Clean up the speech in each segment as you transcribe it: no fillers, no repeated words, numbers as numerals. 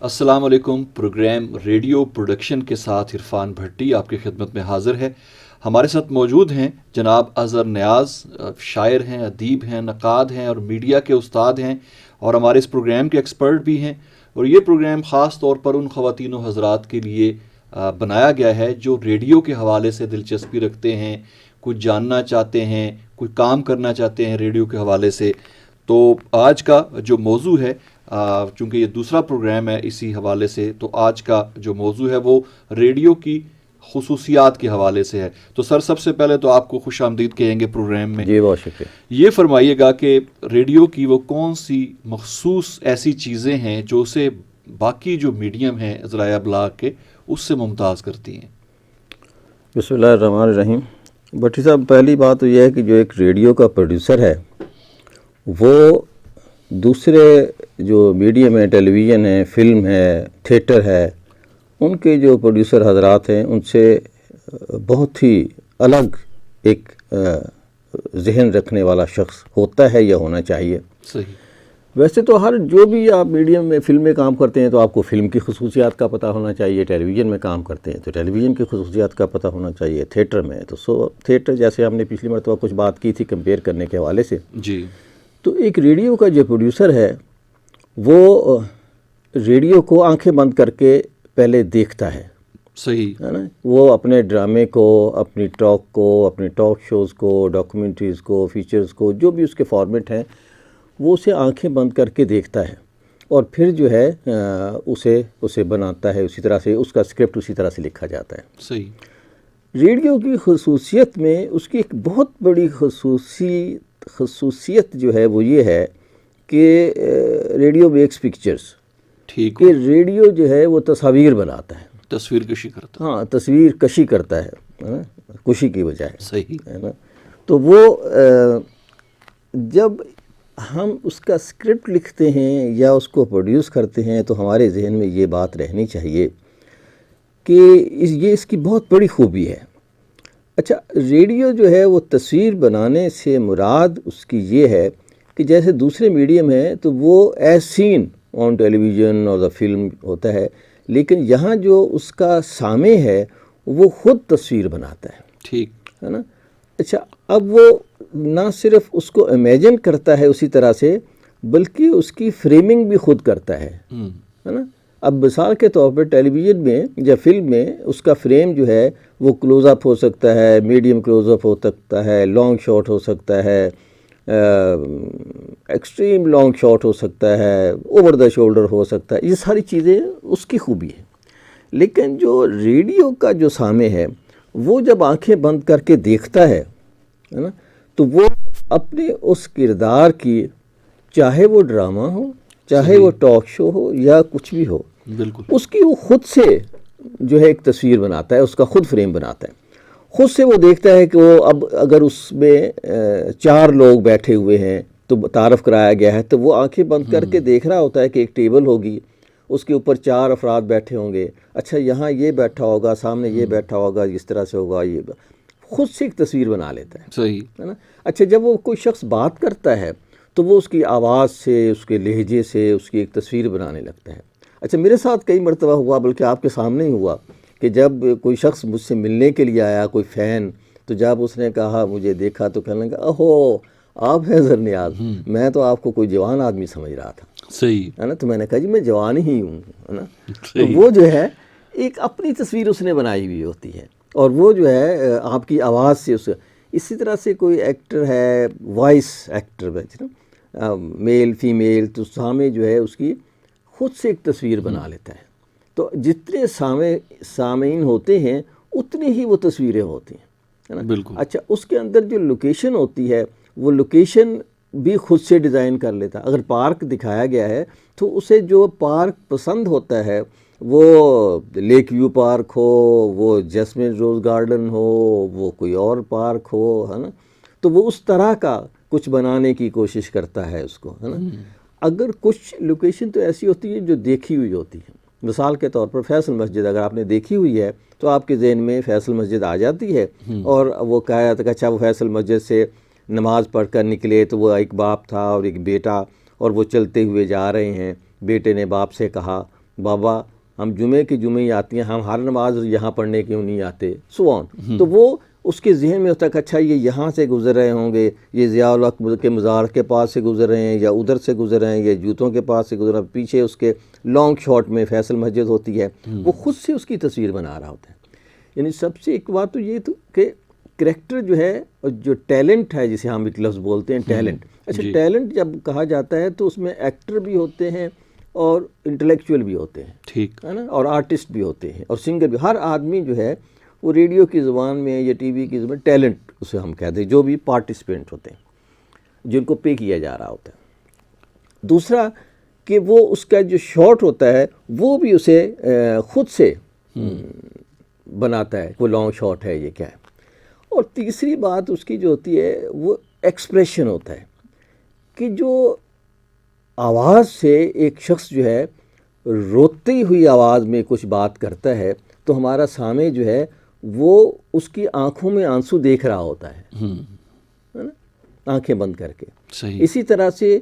السلام علیکم. Programme radio production کے ساتھ عرفان بھٹی آپ کی خدمت میں حاضر ہے. ہمارے ساتھ موجود ہیں جناب اظہر نیاز، شاعر ہیں، ادیب ہیں، نقاد ہیں اور میڈیا کے استاد ہیں، اور ہمارے اس پروگرام کے ایکسپرٹ بھی ہیں. اور یہ پروگرام خاص طور پر ان خواتین و حضرات کے لیے بنایا گیا ہے جو ریڈیو کے حوالے سے دلچسپی رکھتے ہیں، کچھ جاننا چاہتے ہیں، کوئی کام کرنا چاہتے ہیں ریڈیو کے حوالے سے. تو آج کا جو موضوع ہے، چونکہ یہ دوسرا پروگرام ہے اسی حوالے سے، تو آج کا جو موضوع ہے وہ ریڈیو کی خصوصیات کے حوالے سے ہے. تو سر، سب سے پہلے تو آپ کو خوش آمدید کہیں گے پروگرام میں. جی بہت شکریہ. یہ فرمائیے گا کہ ریڈیو کی وہ کون سی مخصوص ایسی چیزیں ہیں جو اسے باقی جو میڈیم ہیں ذرائع ابلاغ کے اس سے ممتاز کرتی ہیں؟ بسم اللہ الرحمن الرحیم. بھٹی صاحب، پہلی بات تو یہ ہے کہ جو ایک ریڈیو کا پروڈیوسر ہے وہ دوسرے جو میڈیم ہے، ٹیلی ویژن ہے، فلم ہے، تھیٹر ہے، ان کے جو پروڈیوسر حضرات ہیں ان سے بہت ہی الگ ایک ذہن رکھنے والا شخص ہوتا ہے یا ہونا چاہیے. صحیح. ویسے تو ہر جو بھی آپ میڈیم میں فلم میں کام کرتے ہیں تو آپ کو فلم کی خصوصیات کا پتہ ہونا چاہیے، ٹیلی ویژن میں کام کرتے ہیں تو ٹیلی ویژن کی خصوصیات کا پتہ ہونا چاہیے، تھیٹر میں تو تھیٹر جیسے ہم نے پچھلی مرتبہ کچھ بات کی تھی کمپیئر کرنے کے حوالے سے. جی. تو ایک ریڈیو کا جو پروڈیوسر ہے وہ ریڈیو کو آنکھیں بند کر کے پہلے دیکھتا ہے. صحیح ہے نا. وہ اپنے ڈرامے کو، اپنی ٹاک کو، اپنے ٹاک شوز کو، ڈاکومنٹریز کو، فیچرز کو، جو بھی اس کے فارمیٹ ہیں وہ اسے آنکھیں بند کر کے دیکھتا ہے اور پھر جو ہے اسے بناتا ہے. اسی طرح سے اس کا اسکرپٹ اسی طرح سے لکھا جاتا ہے. صحیح. ریڈیو کی خصوصیت میں اس کی ایک بہت بڑی خصوصیت جو ہے وہ یہ ہے کہ ریڈیو میکس پکچرز. ٹھیک. کہ ریڈیو جو ہے وہ تصاویر بناتا ہے، تصویر کشی کرتا. ہاں، تصویر کشی کرتا ہے کشی کی بجائے. صحیح ہے نا. تو وہ جب ہم اس کا اسکرپٹ لکھتے ہیں یا اس کو پروڈیوس کرتے ہیں تو ہمارے ذہن میں یہ بات رہنی چاہیے کہ یہ اس کی بہت بڑی خوبی ہے. اچھا، ریڈیو جو ہے وہ تصویر بنانے سے مراد اس کی یہ ہے کہ جیسے دوسرے میڈیم ہیں تو وہ ایز سین آن ٹیلی ویژن اور دا فلم ہوتا ہے، لیکن یہاں جو اس کا سامع ہے وہ خود تصویر بناتا ہے. ٹھیک ہے نا. اچھا، اب وہ نہ صرف اس کو امیجن کرتا ہے اسی طرح سے بلکہ اس کی فریمنگ بھی خود کرتا ہے. ہے نا. اب مثال کے طور پر ٹیلی ویژن میں یا فلم میں اس کا فریم جو ہے وہ کلوز اپ ہو سکتا ہے، میڈیم کلوز اپ ہو سکتا ہے، لانگ شاٹ ہو سکتا ہے، ایکسٹریم لانگ شاٹ ہو سکتا ہے، اوور دا شولڈر ہو سکتا ہے. یہ ساری چیزیں اس کی خوبی ہے. لیکن جو ریڈیو کا جو سامع ہے وہ جب آنکھیں بند کر کے دیکھتا ہے نا تو وہ اپنے اس کردار کی، چاہے وہ ڈرامہ ہو، چاہے وہ ٹاک شو ہو یا کچھ بھی ہو، بالکل اس کی وہ خود سے جو ہے ایک تصویر بناتا ہے، اس کا خود فریم بناتا ہے. خود سے وہ دیکھتا ہے کہ وہ اب اگر اس میں 4 لوگ بیٹھے ہوئے ہیں تو تعارف کرایا گیا ہے تو وہ آنکھیں بند کر کے دیکھ رہا ہوتا ہے کہ ایک ٹیبل ہوگی، اس کے اوپر 4 افراد بیٹھے ہوں گے. اچھا، یہاں یہ بیٹھا ہوگا، سامنے یہ بیٹھا ہوگا، اس طرح سے ہوگا. یہ خود سے ایک تصویر بنا لیتا ہے. صحیح ہے نا. اچھا، جب وہ کوئی شخص بات کرتا ہے تو وہ اس کی آواز سے، اس کے لہجے سے اس کی ایک تصویر بنانے لگتا ہے. اچھا، میرے ساتھ کئی مرتبہ ہوا، بلکہ آپ کے سامنے ہی ہوا، کہ جب کوئی شخص مجھ سے ملنے کے لیے آیا، کوئی فین، تو جب اس نے کہا، مجھے دیکھا تو کہنے لگا، اوہو آپ ہیں اظہر نیاز، میں تو آپ کو کوئی جوان آدمی سمجھ رہا تھا. صحیح ہے نا. تو میں نے کہا جی میں جوان ہی ہوں. ہے نا. تو وہ جو ہے ایک اپنی تصویر اس نے بنائی ہوئی ہوتی ہے اور وہ جو ہے آپ کی آواز سے اسی طرح سے کوئی ایکٹر ہے، وائس ایکٹر نا، میل فیمیل، تو سامع جو ہے اس کی خود سے ایک تصویر بنا لیتا ہے. تو جتنے سامعین ہوتے ہیں اتنی ہی وہ تصویریں ہوتی ہیں. ہے نا. بالکل. اچھا، اس کے اندر جو لوکیشن ہوتی ہے وہ لوکیشن بھی خود سے ڈیزائن کر لیتا. اگر پارک دکھایا گیا ہے تو اسے جو پارک پسند ہوتا ہے، وہ لیک ویو پارک ہو، وہ جیسمین روز گارڈن ہو، وہ کوئی اور پارک ہو، ہے نا، تو وہ اس طرح کا کچھ بنانے کی کوشش کرتا ہے اس کو. ہے نا. اگر کچھ لوکیشن تو ایسی ہوتی ہے جو دیکھی ہوئی ہوتی ہے. مثال کے طور پر فیصل مسجد اگر آپ نے دیکھی ہوئی ہے تو آپ کے ذہن میں فیصل مسجد آ جاتی ہے، اور وہ کہا جاتا کہ اچھا وہ فیصل مسجد سے نماز پڑھ کر نکلے تو وہ ایک باپ تھا اور ایک بیٹا، اور وہ چلتے ہوئے جا رہے ہیں. بیٹے نے باپ سے کہا، بابا ہم جمعے کے جمعے ہی آتی ہیں، ہم ہر نماز یہاں پڑھنے کیوں نہیں آتے، سو آن. تو وہ اس کے ذہن میں ہوتا ہے کہ اچھا یہ یہاں سے گزر رہے ہوں گے، یہ ضیاء الحق کے مزار کے پاس سے گزر رہے ہیں، یا ادھر سے گزر رہے ہیں، یا جوتوں کے پاس سے گزر رہے ہیں، پیچھے اس کے لانگ شاٹ میں فیصل مسجد ہوتی ہے. وہ خود سے اس کی تصویر بنا رہا ہوتا ہے. یعنی سب سے ایک بات تو یہ تو کہ کریکٹر جو ہے، جو ٹیلنٹ ہے، جسے ہم ایک لفظ بولتے ہیں ٹیلنٹ. اچھا ٹیلنٹ جب کہا جاتا ہے تو اس میں ایکٹر بھی ہوتے ہیں اور انٹلیکچوئل بھی ہوتے ہیں، ٹھیک ہے نا، اور آرٹسٹ بھی ہوتے ہیں اور سنگر بھی. ہر آدمی جو ہے وہ ریڈیو کی زبان میں یا ٹی وی کی زبان ٹیلنٹ اسے ہم کہتے ہیں، جو بھی پارٹیسپینٹ ہوتے ہیں جن کو پے کیا جا رہا ہوتا ہے. دوسرا کہ وہ اس کا جو شاٹ ہوتا ہے وہ بھی اسے خود سے بناتا ہے، وہ لانگ شاٹ ہے یہ کیا ہے. اور تیسری بات اس کی جو ہوتی ہے وہ ایکسپریشن ہوتا ہے کہ جو آواز سے ایک شخص جو ہے روتی ہوئی آواز میں کچھ بات کرتا ہے تو ہمارا سامع جو ہے وہ اس کی آنکھوں میں آنسو دیکھ رہا ہوتا ہے نا، آنکھیں بند کر کے. صحیح. اسی طرح سے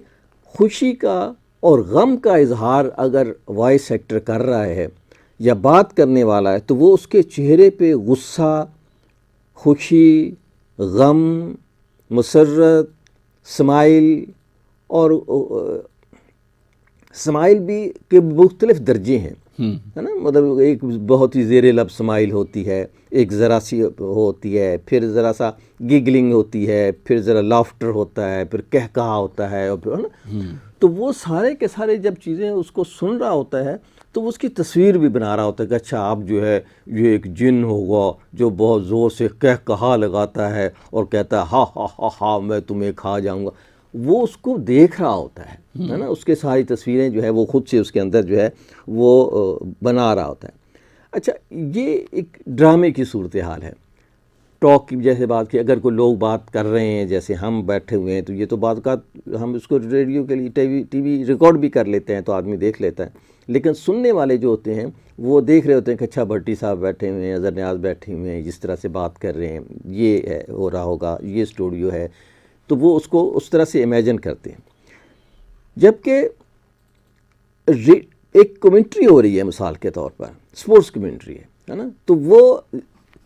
خوشی کا اور غم کا اظہار اگر وائس ایکٹر کر رہا ہے یا بات کرنے والا ہے تو وہ اس کے چہرے پہ غصہ، خوشی، غم، مسرت، سمائل، اور سمائل بھی کے مختلف درجے ہیں، ہے نا. مطلب ایک بہت ہی زیر لب سمائل ہوتی ہے، ایک ذرا سی ہوتی ہے، پھر ذرا سا گگلنگ ہوتی ہے، پھر ذرا لافٹر ہوتا ہے، پھر کہکہا ہوتا ہے، اور پھر ہے نا. تو وہ سارے کے سارے جب چیزیں اس کو سن رہا ہوتا ہے تو وہ اس کی تصویر بھی بنا رہا ہوتا ہے کہ اچھا آپ جو ہے یہ ایک جن ہوگا جو بہت زور سے کہا لگاتا ہے اور کہتا ہے ہا ہا ہا ہا میں تمہیں کھا جاؤں گا. وہ اس کو دیکھ رہا ہوتا ہے نا. اس کے ساری تصویریں جو ہے وہ خود سے اس کے اندر جو ہے وہ بنا رہا ہوتا ہے. اچھا یہ ایک ڈرامے کی صورتحال ہے. ٹاک کی جیسے بات کی، اگر کوئی لوگ بات کر رہے ہیں جیسے ہم بیٹھے ہوئے ہیں تو یہ تو بات کا ہم اس کو ریڈیو کے لیے ٹی وی ریکارڈ بھی کر لیتے ہیں تو آدمی دیکھ لیتا ہے. لیکن سننے والے جو ہوتے ہیں وہ دیکھ رہے ہوتے ہیں کہ اچھا بھٹی صاحب بیٹھے ہوئے ہیں، اظہر نیاز بیٹھے ہوئے ہیں، جس طرح سے بات کر رہے ہیں یہ ہے ہو رہا ہوگا، یہ اسٹوڈیو ہے. تو وہ اس کو اس طرح سے امیجن کرتے ہیں. جبکہ ایک کمنٹری ہو رہی ہے مثال کے طور پر، سپورٹس کمنٹری ہے نا، تو وہ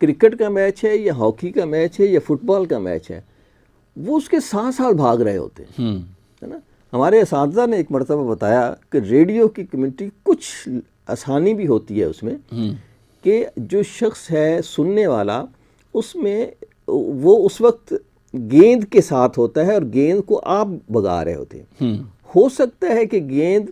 کرکٹ کا میچ ہے یا ہاکی کا میچ ہے یا فٹ بال کا میچ ہے، وہ اس کے ساتھ ساتھ بھاگ رہے ہوتے ہیں، ہے نا. ہمارے اساتذہ نے ایک مرتبہ بتایا کہ ریڈیو کی کمنٹری کچھ آسانی بھی ہوتی ہے اس میں کہ جو شخص ہے سننے والا، اس میں وہ اس وقت گیند کے ساتھ ہوتا ہے اور گیند کو آپ بگا رہے ہوتے ہیں. ہو سکتا ہے کہ گیند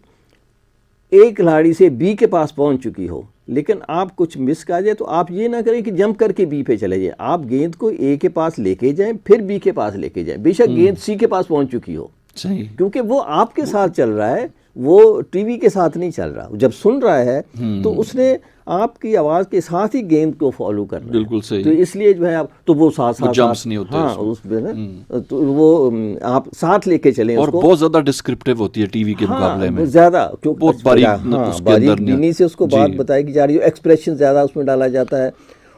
ایک کھلاڑی سے بی کے پاس پہنچ چکی ہو، لیکن آپ کچھ مس کر جائے تو آپ یہ نہ کریں کہ جمپ کر کے بی پہ چلے جائیں، آپ گیند کو اے کے پاس لے کے جائیں پھر بی کے پاس لے کے جائیں، بے شک گیند سی کے پاس پہنچ چکی ہو. صحیح. کیونکہ وہ آپ کے ساتھ چل رہا ہے، وہ ٹی وی کے ساتھ نہیں چل رہا. جب سن رہا ہے تو اس نے آپ کی آواز کے ساتھ ہی گیند کو فالو کرنا ہے. بالکل صحیح. تو اس لیے جو ہے آپ تو وہ ساتھ جمپس نہیں ہوتے ہاں اس پہ نا، تو وہ آپ ساتھ لے کے چلیں. اور بہت زیادہ ڈسکرپٹیو ہوتی ہے ٹی وی کے مقابلے میں، زیادہ بہت باریک بینی سے اس کو بات بتائی کی جا رہی ہے، ایکسپریشن زیادہ اس میں ڈالا جاتا ہے.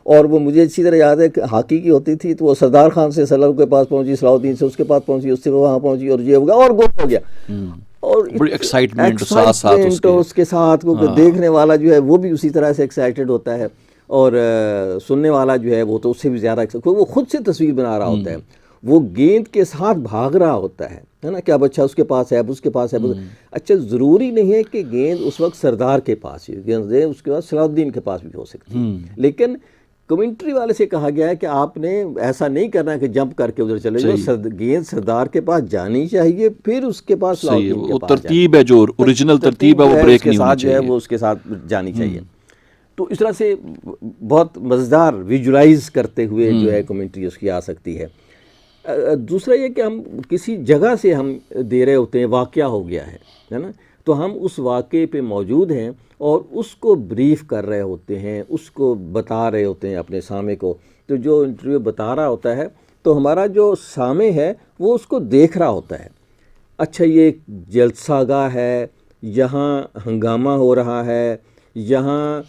اور وہ مجھے اچھی طرح یاد ہے کہ ہاکی کی ہوتی تھی تو وہ سردار خان سے سلب کے پاس پہنچی، صلاح الدین سے اس کے پاس پہنچی، اس سے وہاں پہنچی اور یہ ہو گیا اور گول ہو گیا. اور بڑی ایکسائٹمنٹ اس کے ساتھ وہ دیکھنے والا جو ہے وہ بھی اسی طرح سے ایکسائٹڈ ہوتا ہے، اور سننے والا جو ہے وہ تو اس سے بھی زیادہ وہ خود سے تصویر بنا رہا ہوتا ہے. وہ گیند کے ساتھ بھاگ رہا ہوتا ہے نا کہ اب اچھا اس کے پاس ہے، اب اس کے پاس ہے. اچھا ضروری نہیں ہے کہ گیند اس وقت سردار کے پاس ہی، گیند اس کے بعد صلاح الدین کے پاس بھی ہو سکتی ہے. لیکن کمنٹری والے سے کہا گیا ہے کہ آپ نے ایسا نہیں کرنا کہ جمپ کر کے ادھر چلے جاؤ، گیند سردار کے پاس جانی چاہیے پھر اس کے پاس صلاح الدین کے پاس. ترتیب ہے، جو اوریجنل ترتیب ہے وہ بریک نہیں ہونی چاہیے، وہ اس کے ساتھ جانی چاہیے. تو اس طرح سے بہت مزیدار ویژولائز کرتے ہوئے جو ہے کمنٹری اس کی آ سکتی ہے. دوسرا یہ کہ ہم کسی جگہ سے ہم دے رہے ہوتے ہیں، واقعہ ہو گیا ہے نا، تو ہم اس واقعے پہ موجود ہیں اور اس کو بریف کر رہے ہوتے ہیں، اس کو بتا رہے ہوتے ہیں اپنے سامع کو. تو جو انٹرویو بتا رہا ہوتا ہے تو ہمارا جو سامع ہے وہ اس کو دیکھ رہا ہوتا ہے. اچھا یہ ایک جلسہ گاہ ہے، یہاں ہنگامہ ہو رہا ہے، یہاں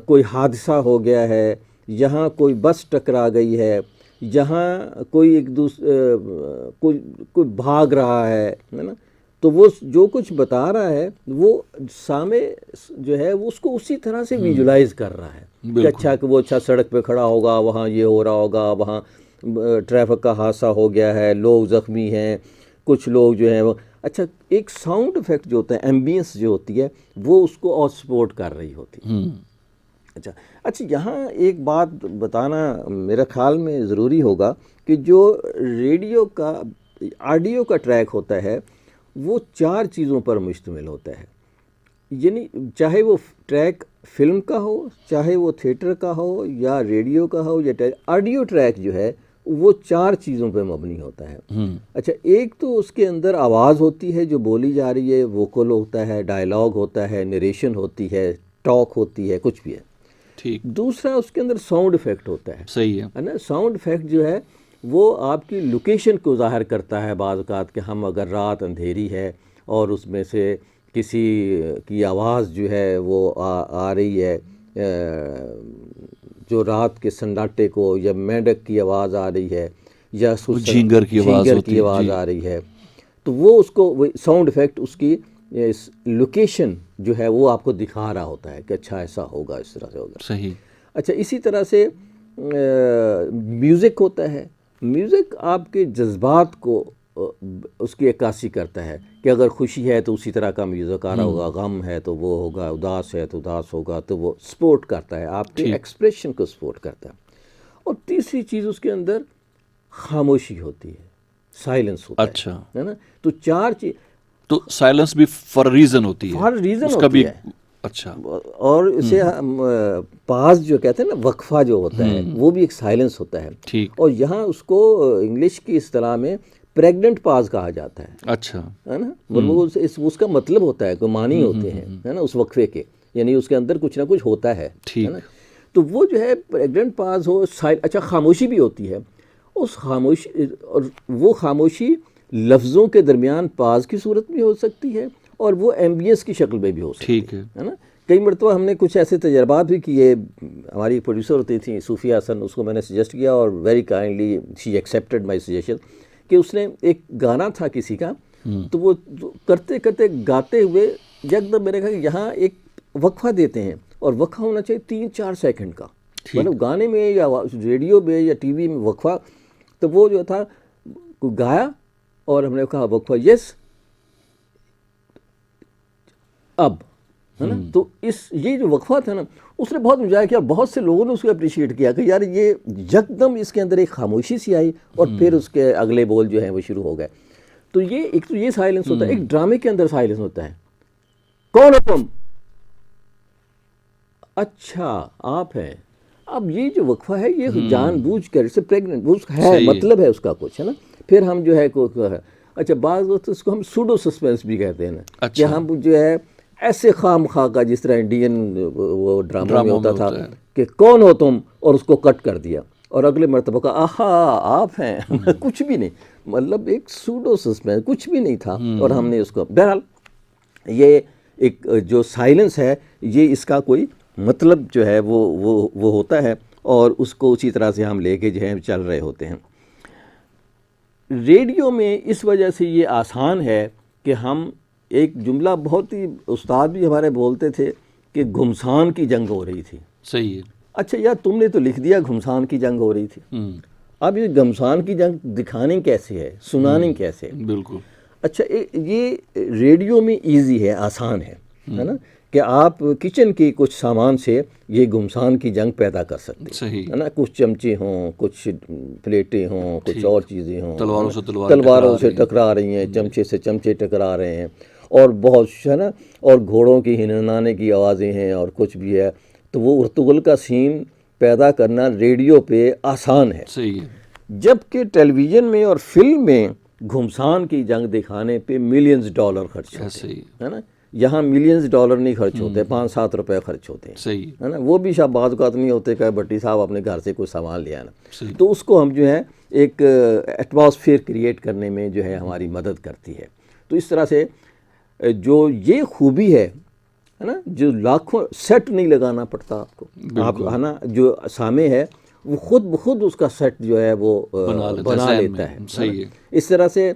کوئی حادثہ ہو گیا ہے، یہاں کوئی بس ٹکرا گئی ہے، یہاں کوئی ایک کوئی بھاگ رہا ہے نا. تو وہ جو کچھ بتا رہا ہے وہ سامع جو ہے وہ اس کو اسی طرح سے ویژولائز کر رہا ہے کہ اچھا کہ وہ اچھا سڑک پہ کھڑا ہوگا، وہاں یہ ہو رہا ہوگا، وہاں ٹریفک کا حادثہ ہو گیا ہے، لوگ زخمی ہیں، کچھ لوگ جو ہیں وہ اچھا ایک ساؤنڈ افیکٹ جو ہوتا ہے، ایمبینس جو ہوتی ہے، وہ اس کو اور سپورٹ کر رہی ہوتی ہے۔ اچھا یہاں ایک بات بتانا میرے خیال میں ضروری ہوگا کہ جو ریڈیو کا آڈیو کا ٹریک ہوتا ہے وہ 4 چیزوں پر مشتمل ہوتا ہے، یعنی چاہے وہ ٹریک فلم کا ہو، چاہے وہ تھیٹر کا ہو یا ریڈیو کا ہو یا آڈیو ٹریک جو ہے وہ 4 چیزوں پہ مبنی ہوتا ہے۔ اچھا ایک تو اس کے اندر آواز ہوتی ہے جو بولی جا رہی ہے، ووکل ہوتا ہے، ڈائلاگ ہوتا ہے، نریشن ہوتی ہے، ٹاک ہوتی ہے، کچھ بھی ہے۔ ٹھیک۔ دوسرا اس کے اندر ساؤنڈ افیکٹ ہوتا ہے، صحیح ہے نا۔ ساؤنڈ افیکٹ جو ہے وہ آپ کی لوکیشن کو ظاہر کرتا ہے بعض اوقات کہ ہم اگر رات اندھیری ہے اور اس میں سے کسی کی آواز جو ہے وہ آ رہی ہے، جو رات کے سناٹے کو، یا مینڈک کی آواز آ رہی ہے، یا جھینگر کی آواز آ رہی ہے، تو وہ اس کو ساؤنڈ افیکٹ اس کی لوکیشن جو ہے وہ آپ کو دکھا رہا ہوتا ہے کہ اچھا ایسا ہوگا، اس طرح سے ہوگا۔ صحیح۔ اچھا اسی طرح سے میوزک ہوتا ہے۔ میوزک آپ کے جذبات کو اس کی عکاسی کرتا ہے کہ اگر خوشی ہے تو اسی طرح کا میوزک آ رہا ہوگا، غم ہے تو وہ ہوگا، اداس ہے تو اداس ہوگا، تو وہ سپورٹ کرتا ہے آپ کے ایکسپریشن کو سپورٹ کرتا ہے۔ اور تیسری چیز اس کے اندر خاموشی ہوتی ہے، سائلنس ہوتا ہے۔ اچھا، ہے نا۔ تو 4 چیز، تو سائلنس بھی فار ریزن ہوتی ہے، فار ریزن اس کا ہوتی بھی ہے۔ اچھا، اور اسے پاز جو کہتے ہیں نا، وقفہ جو ہوتا ہے وہ بھی ایک سائلنس ہوتا ہے۔ ٹھیک۔ اور یہاں اس کو انگلش کی اصطلاح میں پریگننٹ پاز کہا جاتا ہے۔ اچھا، ہے نا۔ وہ اس کا مطلب ہوتا ہے، کوئی معنی ہوتے ہیں، ہے نا، اس وقفے کے، یعنی اس کے اندر کچھ نہ کچھ ہوتا ہے۔ ٹھیک۔ تو وہ جو ہے پریگننٹ پاز ہو، اچھا خاموشی بھی ہوتی ہے۔ اس خاموشی، اور وہ خاموشی لفظوں کے درمیان پاز کی صورت میں ہو سکتی ہے اور وہ ایمبینس کی شکل میں بھی ہو سکتی ٹھیک ہے نا۔ کئی مرتبہ ہم نے کچھ ایسے تجربات بھی کیے۔ ہماری پروڈیوسر ہوتی تھیں صوفیہ حسن، اس کو میں نے سجیسٹ کیا اور very kindly she accepted my suggestion, کہ اس نے ایک گانا تھا کسی کا، تو وہ کرتے کرتے گاتے ہوئے یکدم میں نے کہا کہ یہاں ایک وقفہ دیتے ہیں، اور وقفہ ہونا چاہیے 3-4 سیکنڈ کا، مطلب گانے میں یا ریڈیو میں یا ٹی وی میں وقفہ۔ تو وہ جو تھا گایا اور ہم نے کہا وقفہ، یس اب، ہے نا۔ تو یہ جو وقفہ تھا نا، اس نے بہت انجوائے کیا، بہت سے لوگوں نے اس کو اپریشیٹ کیا کہ یار یہ یکدم اس کے اندر ایک خاموشی سی آئی اور پھر اس کے اگلے بول جو ہیں وہ شروع ہو گئے۔ تو یہ ایک تو یہ سائلنس ہوتا ہے۔ ایک ڈرامے کے اندر سائلنس ہوتا ہے، کون ہو تم؟ اچھا آپ ہیں۔ اب یہ جو وقفہ ہے یہ جان بوجھ کر سے پریگننٹ وہ ہے، مطلب ہے اس کا کچھ، ہے نا۔ پھر ہم جو ہے اچھا بعض وقت اس کو ہم سوڈو سسپینس بھی کہتے ہیں نا، کہ ہم جو ہے ایسے خام خواہ کا، جس طرح انڈین وہ ڈراموں میں ہوتا تھا کہ کون ہو تم، اور اس کو کٹ کر دیا اور اگلے مرتبہ کا آہا آپ ہیں، کچھ بھی نہیں، مطلب ایک سوڈو سسپینس، کچھ بھی نہیں تھا، اور ہم نے اس کو، بہرحال یہ ایک جو سائلنس ہے یہ اس کا کوئی مطلب جو ہے وہ ہوتا ہے، اور اس کو اسی طرح سے ہم لے کے جو ہے چل رہے ہوتے ہیں۔ ریڈیو میں اس وجہ سے یہ آسان ہے کہ ہم ایک جملہ بہت ہی استاد بھی ہمارے بولتے تھے کہ گھمسان کی جنگ ہو رہی تھی۔ صحیح ہے۔ اچھا یار تم نے تو لکھ دیا گھمسان کی جنگ ہو رہی تھی، اب یہ گھمسان کی جنگ دکھانی کیسے ہے، سنانی کیسے؟ بالکل۔ اچھا یہ ریڈیو میں ایزی ہے، آسان ہے نا، کہ آپ کچن کے کچھ سامان سے یہ گھمسان کی جنگ پیدا کر سکتے ہیں، صحیح ہے نا۔ کچھ چمچے ہوں، کچھ پلیٹیں ہوں، کچھ اور چیزیں ہوں، تلواروں سے ٹکرا رہی ہیں، چمچے سے چمچے ٹکرا رہے ہیں، اور بہت ہے نا، اور گھوڑوں کی ہنہنانے کی آوازیں ہیں اور کچھ بھی ہے۔ تو وہ ارطغرل کا سین پیدا کرنا ریڈیو پہ آسان ہے، صحیح ہے۔ جبکہ ٹیلی ویژن میں اور فلم میں گھمسان کی جنگ دکھانے پہ ملینز ڈالر خرچ ہوتے ہیں، ہے نا۔ یہاں ملینز ڈالر نہیں خرچ ہوتے، 5-7 روپے خرچ ہوتے ہیں، صحیح ہے نا۔ وہ بھی شاید بعض اوقات نہیں ہوتے کہ بٹی صاحب اپنے گھر سے کوئی سامان لے آنا، تو اس کو ہم جو ہے ایک ایٹماسفیئر کریٹ کرنے میں جو ہے ہماری مدد کرتی ہے۔ تو اس طرح سے جو یہ خوبی ہے نا، جو لاکھوں سیٹ نہیں لگانا پڑتا آپ کو، آپ ہے نا، جو سامع ہے وہ خود بخود اس کا سیٹ جو ہے وہ بنا لیتا ہے۔ صحیح ہے۔ اس طرح سے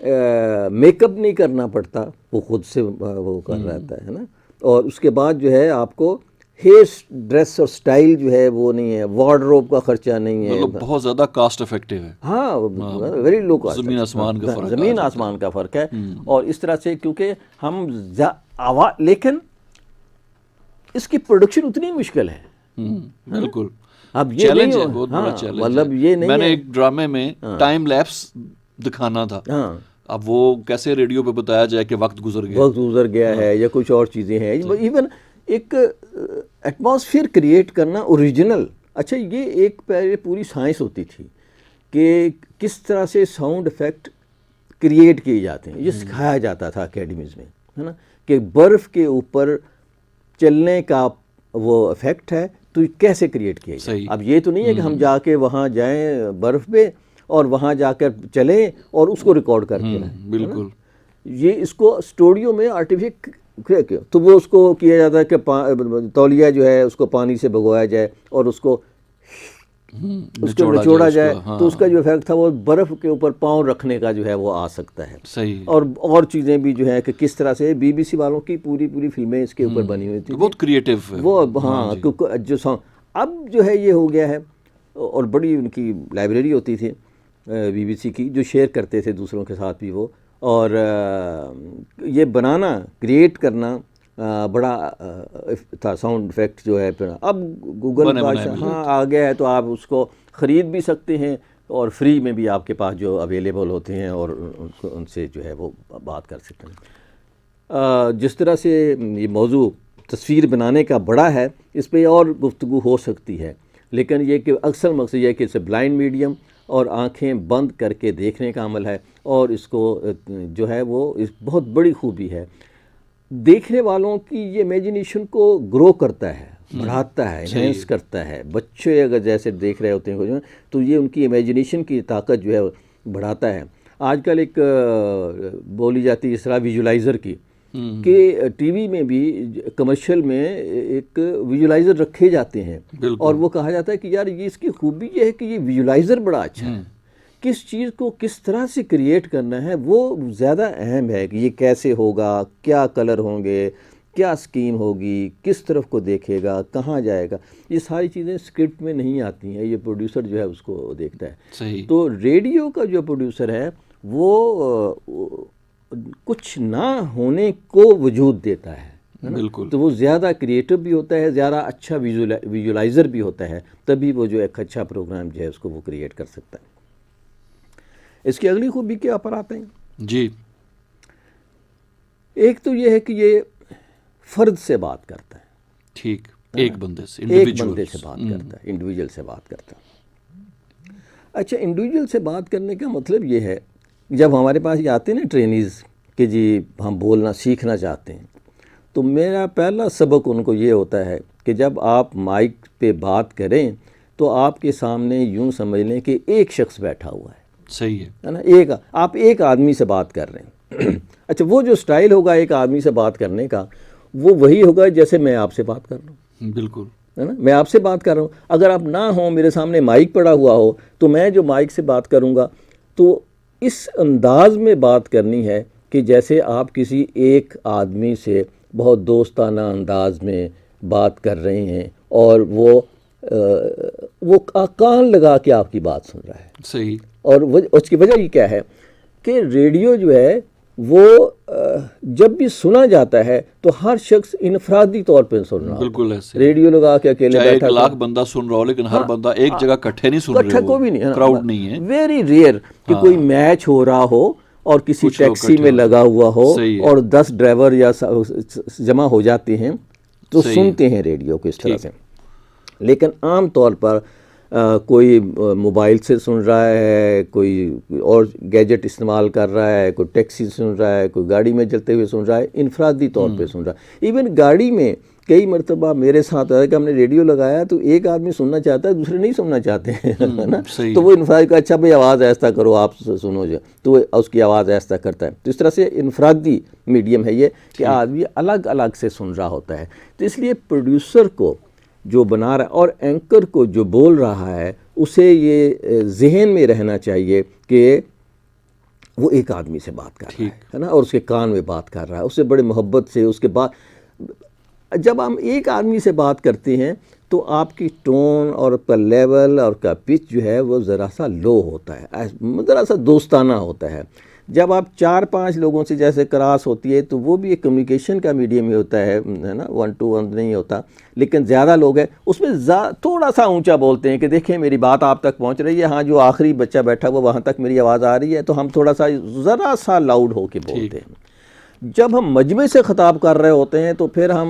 میک اپ نہیں کرنا پڑتا، وہ خود سے وہ کر رہتا ہے نا. اور اس کے بعد جو ہے آپ کو ہیئر ڈریس اور سٹائل جو ہے وہ نہیں ہے، وارڈروب کا خرچہ نہیں ہے. مطلب بہت زیادہ کاسٹ افیکٹو ہے. ہاں ویری لو کاسٹ، زمین آسمان کا فرق، زمین آسمان کا فرق ہے. اور اس طرح سے کیونکہ ہم لیکن اس کی پروڈکشن اتنی مشکل ہے. بالکل اب یہ چیلنج ہے، نہیں بہت بڑا چیلنج ہے. مطلب یہ نہیں میں نے ہے. ایک ڈرامے میں ٹائم لیپس دکھانا تھا. اب وہ کیسے ریڈیو پہ بتایا جائے کہ وقت گزر گیا ہے یا کچھ اور چیزیں ہیں. ایون ایک ایٹماسفیئر کریٹ کرنا اوریجنل. اچھا یہ ایک پہلے پوری سائنس ہوتی تھی کہ کس طرح سے ساؤنڈ افیکٹ کریٹ کیے جاتے ہیں. یہ سکھایا جاتا تھا اکیڈمیز میں، ہے نا، کہ برف کے اوپر چلنے کا وہ افیکٹ ہے تو کیسے کریٹ کیا جائے. اب یہ تو نہیں ہے کہ ہم جا کے وہاں جائیں برف پہ اور وہاں جا کر چلیں اور اس کو ریکارڈ کر کے لائیں. بالکل یہ اس کو اسٹوڈیو میں آرٹیفیشل تو وہ اس کو کیا جاتا ہے کہ تولیہ جو ہے اس کو پانی سے بھگوایا جائے اور اس کو نچوڑا جائے تو اس کا جو افیکٹ تھا وہ برف کے اوپر پاؤں رکھنے کا جو ہے وہ آ سکتا ہے. صحیح. اور چیزیں بھی جو ہے کہ کس طرح سے BBC والوں کی پوری فلمیں اس کے اوپر بنی ہوئی تھی. بہت کریٹو وہ ہاں جو اب جو ہے یہ ہو گیا ہے. اور بڑی ان کی لائبریری ہوتی تھی BBC کی جو شیئر کرتے تھے دوسروں کے ساتھ بھی وہ. اور یہ بنانا کریٹ کرنا بڑا تھا ساؤنڈ افیکٹ جو ہے. پھر اب گوگل ہاں آ گیا ہے تو آپ اس کو خرید بھی سکتے ہیں اور فری میں بھی آپ کے پاس جو اویلیبل ہوتے ہیں اور ان سے جو ہے وہ بات کر سکتے ہیں. جس طرح سے یہ موضوع تصویر بنانے کا بڑا ہے اس پہ اور گفتگو ہو سکتی ہے، لیکن یہ کہ اکثر مقصد یہ ہے کہ اسے بلائنڈ میڈیم اور آنکھیں بند کر کے دیکھنے کا عمل ہے. اور اس کو جو ہے وہ بہت بڑی خوبی ہے، دیکھنے والوں کی یہ امیجنیشن کو گرو کرتا ہے، بڑھاتا ہے، انہینس کرتا ہے. بچے اگر جیسے دیکھ رہے ہوتے ہیں تو یہ ان کی امیجنیشن کی طاقت جو ہے بڑھاتا ہے. آج کل ایک بولی جاتی ہے اس طرح ویژولائزر کی کہ ٹی وی میں بھی کمرشل میں ایک ویژولائزر رکھے جاتے ہیں اور وہ کہا جاتا ہے کہ یار یہ اس کی خوبی یہ ہے کہ یہ ویژولائزر بڑا اچھا ہے. کس چیز کو کس طرح سے کریٹ کرنا ہے وہ زیادہ اہم ہے کہ یہ کیسے ہوگا، کیا کلر ہوں گے، کیا سکیم ہوگی، کس طرف کو دیکھے گا، کہاں جائے گا. یہ ساری چیزیں اسکرپٹ میں نہیں آتی ہیں، یہ پروڈیوسر جو ہے اس کو دیکھتا ہے. صحیح. تو ریڈیو کا جو پروڈیوسر ہے وہ کچھ نہ ہونے کو وجود دیتا ہے. بالکل. تو وہ زیادہ کریٹو بھی ہوتا ہے، زیادہ اچھا ویژولائزر بھی ہوتا ہے، تبھی وہ جو ایک اچھا پروگرام جو ہے اس کو وہ کریٹ کر سکتا ہے. اس کی اگلی خوبی کیا پر آتے ہیں جی. ایک تو یہ ہے کہ یہ فرد سے بات کرتا ہے. ٹھیک. ایک بندے سے بات کرتا ہے، انڈیویجول سے بات کرتا ہے. اچھا انڈیویجول سے بات کرنے کا مطلب یہ ہے جب ہمارے پاس یہ آتے ہیں نا ٹرینیز کہ جی ہم بولنا سیکھنا چاہتے ہیں تو میرا پہلا سبق ان کو یہ ہوتا ہے کہ جب آپ مائک پہ بات کریں تو آپ کے سامنے یوں سمجھ لیں کہ ایک شخص بیٹھا ہوا ہے. صحیح ہے نا. آپ ایک آدمی سے بات کر رہے ہیں. اچھا وہ جو سٹائل ہوگا ایک آدمی سے بات کرنے کا وہ وہی ہوگا جیسے میں آپ سے بات کر رہا ہوں. بالکل ہے نا، میں آپ سے بات کر رہا ہوں. اگر آپ نہ ہوں، میرے سامنے مائک پڑا ہوا ہو تو میں جو مائک سے بات کروں گا تو اس انداز میں بات کرنی ہے کہ جیسے آپ کسی ایک آدمی سے بہت دوستانہ انداز میں بات کر رہے ہیں اور وہ کان لگا کے آپ کی بات سن رہا ہے. صحیح. اور اس کی وجہ یہ کیا ہے کہ ریڈیو جو ہے وہ جب بھی سنا جاتا ہے تو ہر شخص انفرادی طور پہ سن رہا ہے. بالکل ایسے ریڈیو لگا کے اکیلے بیٹھا 1 لاکھ بندہ سن رہا ہو لیکن ہر بندہ ایک جگہ کٹھے نہیں سن رہے، کٹھا کوئی بھی نہیں، کراؤڈ نہیں ہے. ویری ریئر کہ کوئی میچ ہو رہا ہو اور کسی ٹیکسی میں لگا ہوا ہو اور 10 ڈرائیور یا جمع ہو جاتے ہیں تو سنتے ہیں ریڈیو کو اس طرح سے. لیکن عام طور پر کوئی موبائل سے سن رہا ہے، کوئی اور گیجٹ استعمال کر رہا ہے، کوئی ٹیکسی سن رہا ہے، کوئی گاڑی میں چلتے ہوئے سن رہا ہے، انفرادی طور پہ سن رہا ہے. ایون گاڑی میں کئی مرتبہ میرے ساتھ ہے کہ ہم نے ریڈیو لگایا تو ایک آدمی سننا چاہتا ہے، دوسرے نہیں سننا چاہتے ہیں نا. تو وہ انفرادی کا اچھا بھائی آواز ایسا کرو آپ سنو جو، تو اس کی آواز ایسا کرتا ہے. تو اس طرح سے انفرادی میڈیم ہے یہ کہ آدمی الگ الگ سے سن رہا ہوتا ہے. تو اس لیے پروڈیوسر کو جو بنا رہا ہے اور اینکر کو جو بول رہا ہے اسے یہ ذہن میں رہنا چاہیے کہ وہ ایک آدمی سے بات کر رہا ہے نا، اور اس کے کان میں بات کر رہا ہے، اس سے بڑے محبت سے اس کے بعد جب ہم ایک آدمی سے بات کرتے ہیں تو آپ کی ٹون اور آپ کا لیول اور کا پچ جو ہے وہ ذرا سا لو ہوتا ہے، ذرا سا دوستانہ ہوتا ہے۔ جب آپ 4-5 لوگوں سے جیسے کراس ہوتی ہے تو وہ بھی ایک کمیونیکیشن کا میڈیم ہی ہوتا ہے نا، 1 to 1 نہیں ہوتا، لیکن زیادہ لوگ ہیں اس میں تھوڑا سا اونچا بولتے ہیں کہ دیکھیں میری بات آپ تک پہنچ رہی ہے، ہاں جو آخری بچہ بیٹھا ہوا وہاں تک میری آواز آ رہی ہے، تو ہم تھوڑا سا ذرا سا لاؤڈ ہو کے بولتے ہیں۔ جب ہم مجمع سے خطاب کر رہے ہوتے ہیں تو پھر ہم